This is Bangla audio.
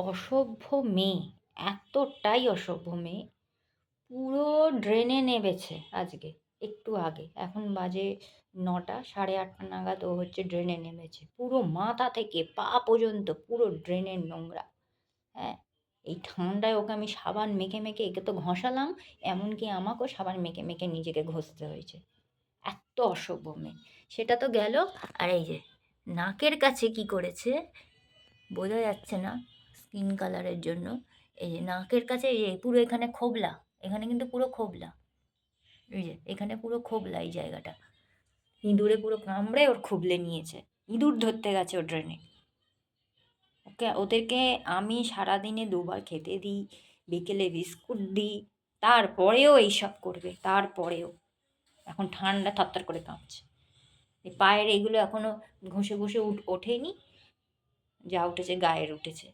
অসভ্য মেয়ে, এতটাই অসভ্য মেয়ে, পুরো ড্রেনে নেমেছে আজকে, একটু আগে। এখন বাজে ৯টা, ৮:৩০ নাগাদ ও হচ্ছে ড্রেনে নেমেছে। পুরো মাথা থেকে পা পর্যন্ত পুরো ড্রেনের নোংরা। হ্যাঁ, এই ঠান্ডায় ওকে আমি সাবান মেখে মেখে একে তো ঘষালাম, এমনকি আমাকেও সাবান মেখে মেখে নিজেকে ঘষতে হয়েছে। এত অসভ্য মেয়ে। সেটা তো গেল। আর এই যে নাকের কাছে কি করেছে বোঝা যাচ্ছে না স্কিন কালারের জন্য। এই যে নাকের কাছে এই যে পুরো এখানে খোবলা, এখানে কিন্তু পুরো খোবলা, এই যে এখানে পুরো খোবলা এই জায়গাটা। ইঁদুরে পুরো কামড়ে ওর খুবলে নিয়েছে। ইঁদুর ধরতে গেছে ও ড্রেনে। ওদেরকে আমি সারাদিনে ২বার খেতে দিই, বিকেলে বিস্কুট দিই, তারপরেও এইসব করবে, তারপরেও। এখন ঠান্ডা থরথর করে কাঁপছে। এই পায়ের এইগুলো এখনও ঘষে ঘষে ওঠেনি, যা উঠেছে গায়ের উঠেছে।